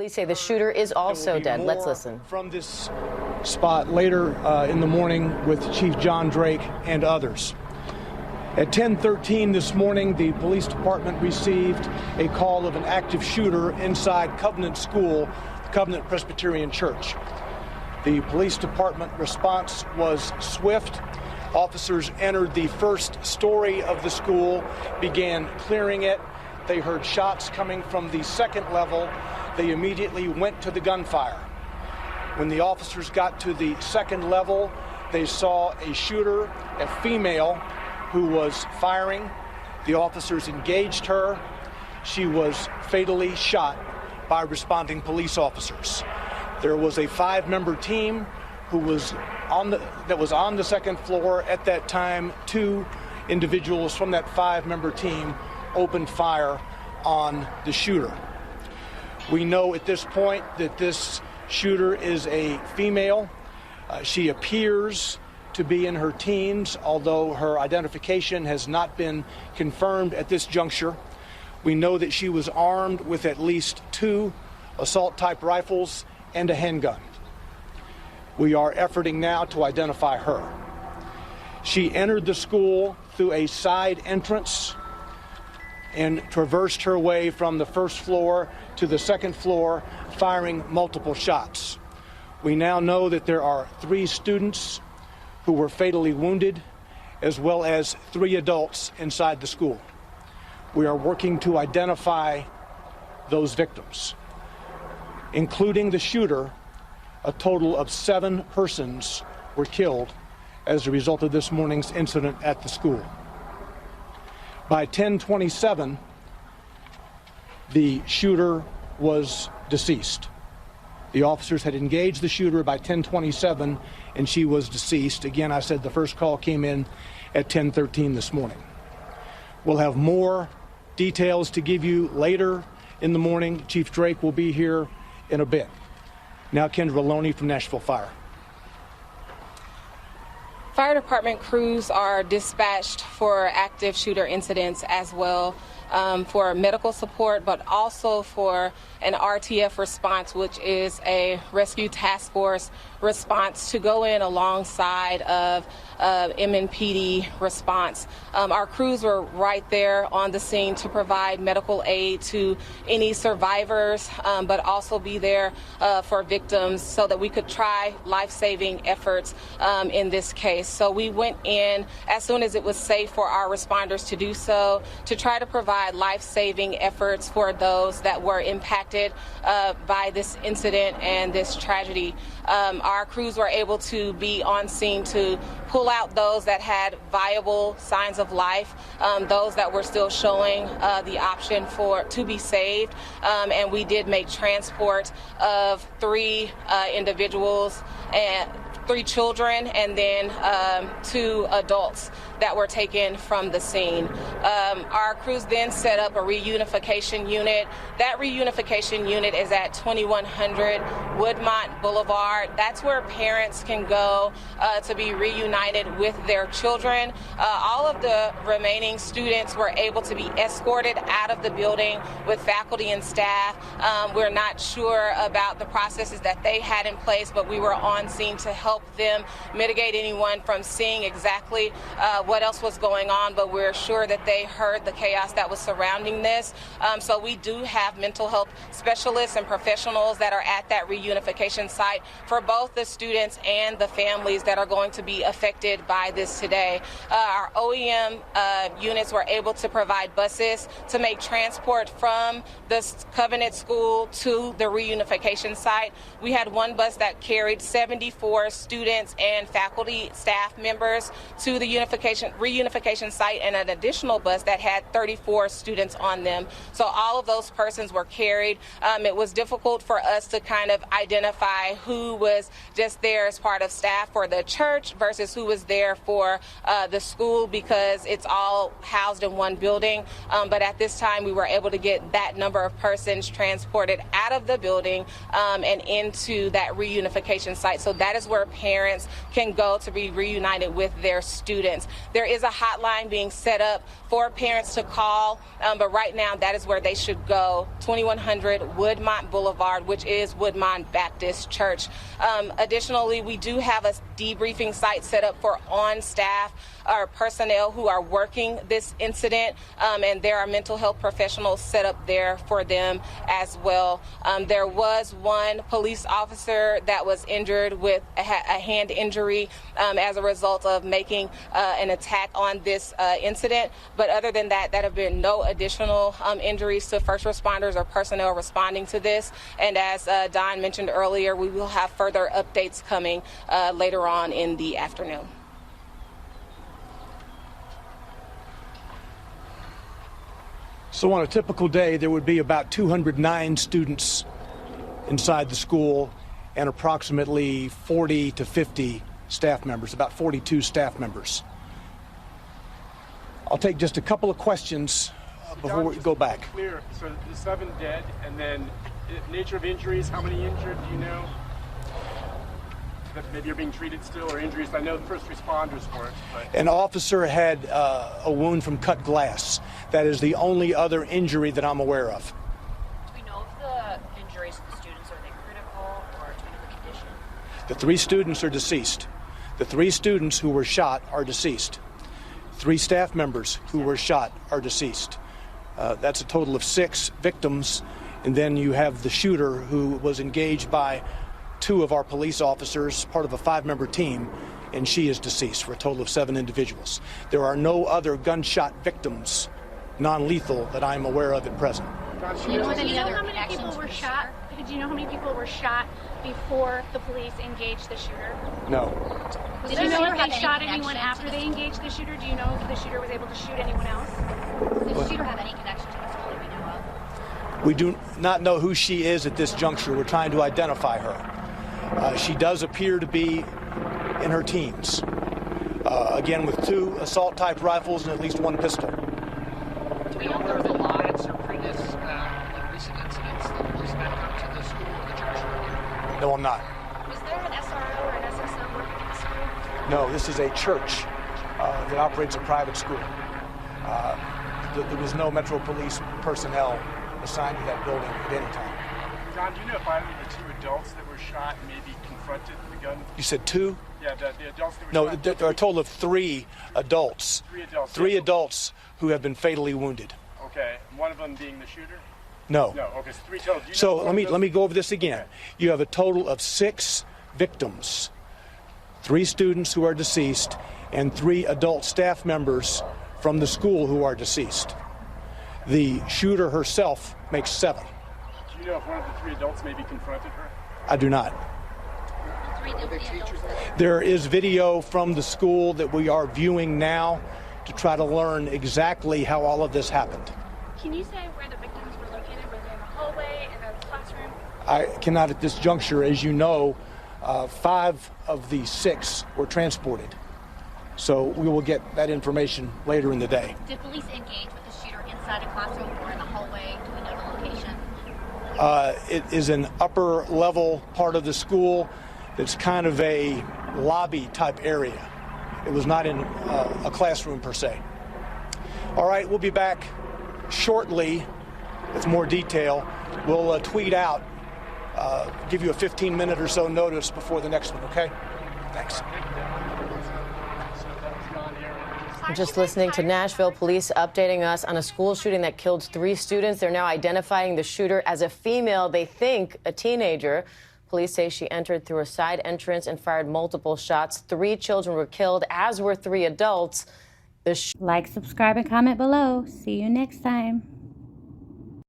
Police say the shooter is also dead. Let's listen. From this spot later in the morning with Chief John Drake and others. At 10:13 this morning, the police department received a call of an active shooter inside Covenant School, Covenant Presbyterian Church. The police department response was swift. Officers entered the first story of the school, began clearing it. They heard shots coming from the second level. They immediately went to the gunfire. When the officers got to the second level, they saw a shooter, a female, who was firing. The officers engaged her. She was fatally shot by responding police officers. There was a 5-member team who was on the second floor at that time. 2 individuals from that 5-member team opened fire on the shooter. We know at this point that this shooter is a female. She appears to be in her teens, although her identification has not been confirmed at this juncture. We know that she was armed with at least 2 assault-type rifles and a handgun. We are efforting now to identify her. She entered the school through a side entrance and traversed her way from the first floor to the second floor, firing multiple shots. We now know that there are 3 students who were fatally wounded, as well as 3 adults inside the school. We are working to identify those victims. Including the shooter, a total of 7 persons were killed as a result of this morning's incident at the school. By 10:27, the shooter was deceased. The officers had engaged the shooter by 10:27, and she was deceased. Again, I said the first call came in at 10:13 this morning. We'll have more details to give you later in the morning. Chief Drake will be here in a bit. Now, Kendra Loney from Nashville Fire. Fire department crews are dispatched for active shooter incidents as well, for medical support, but also for an RTF response, which is a rescue task force response to go in alongside of MNPD response. Our crews were right there on the scene to provide medical aid to any survivors, but also be there for victims so that we could try life-saving efforts in this case. So we went in as soon as it was safe for our responders to do so, to try to provide life-saving efforts for those that were impacted by this incident and this tragedy. Our crews were able to be on scene to pull out those that had viable signs of life, those that were still showing the option to be saved, and we did make transport of 3 individuals and 3 children, and then 2 adults that were taken from the scene. Our crews then set up a reunification unit. That reunification unit is at 2100 Woodmont Boulevard. That's where parents can go to be reunited with their children. All of the remaining students were able to be escorted out of the building with faculty and staff. We're not sure about the processes that they had in place, but we were on scene to help them mitigate anyone from seeing exactly what else was going on, but we're sure that they heard the chaos that was surrounding this. So we do have mental health specialists and professionals that are at that reunification site for both the students and the families that are going to be affected by this today. Our OEM units were able to provide buses to make transport from the Covenant School to the reunification site. We had one bus that carried 74 students and faculty staff members to the reunification site, and an additional bus that had 34 students on them. So all of those persons were carried. It was difficult for us to kind of identify who was just there as part of staff for the church versus who was there for the school, because it's all housed in one building. But at this time, we were able to get that number of persons transported out of the building and into that reunification site. So that is where parents can go to be reunited with their students. There is a hotline being set up for parents to call, but right now that is where they should go, 2100 Woodmont Boulevard, which is Woodmont Baptist Church. Additionally, we do have a debriefing site set up for on-staff or personnel who are working this incident, and there are mental health professionals set up there for them as well. There was one police officer that was injured with a hand injury as a result of making an attack on this incident. But other than that, there have been no additional injuries to first responders or personnel responding to this. And as Don mentioned earlier, we will have further updates coming later on in the afternoon. So on a typical day, there would be about 209 students inside the school and approximately 40 to 50 staff members, about 42 staff members. I'll take just a couple of questions before we go back. Clear. So the 7 dead, and then nature of injuries, how many injured, do you know? That maybe you're being treated still, or injuries? I know the first responders weren't. But... An officer had a wound from cut glass. That is the only other injury that I'm aware of. Do we know if the injuries to the students, are they critical or critical condition? The 3 students are deceased. The 3 students who were shot are deceased. 3 staff members who were shot are deceased. That's a total of 6 victims. And then you have the shooter who was engaged by 2 of our police officers, part of a 5-member team, and she is deceased for a total of 7 individuals. There are no other gunshot victims, non-lethal, that I'm aware of at present. Do you know how many people were shot? Do you know how many people were shot before the police engaged the shooter? No. Did you know if they shot anyone after they engaged the shooter? Do you know if the shooter was able to shoot anyone else? Did the shooter have any connection to the school that we know of? We do not know who she is at this juncture. We're trying to identify her. She does appear to be in her teens. Again, with 2 assault-type rifles and at least 1 pistol. Do we know if there was a lot or previous recent incidents that the police met up to the school or the church? No, I'm not. Was there an SRO or an SSO working at the school? No, this is a church that operates a private school. There was no Metro Police personnel assigned to that building at any time. John, do you know if either of the 2 adults that were shot maybe confronted the gun? You said 2? Yeah, the adults that were No, shot. there are a total of 3 adults. 3 adults. 3 adults who have been fatally wounded. Okay, and one of them being the shooter? No. No, okay, so 3 total. Do you So know let me go over this again. Okay. You have a total of 6 victims, 3 students who are deceased, and 3 adult staff members from the school who are deceased. The shooter herself makes 7. Do you know if one of the 3 adults maybe confronted her? I do not. There is video from the school that we are viewing now to try to learn exactly how all of this happened. Can you say where the victims were located? Were they in the hallway, in a classroom? I cannot at this juncture. As you know, 5 of the 6 were transported. So we will get that information later in the day. Did police engage with the shooter inside a classroom or in the hallway? Do we know the location? It is an upper level part of the school that's kind of a lobby type area. It was not in a classroom per se. All right, we'll be back shortly with more detail. We'll tweet out, give you a 15-minute or so notice before the next one, okay? Thanks. Just listening to Nashville police updating us on a school shooting that killed 3 students. They're now identifying the shooter as a female, they think a teenager. Police say she entered through a side entrance and fired multiple shots. 3 children were killed, as were 3 adults. Like, subscribe, and comment below. See you next time.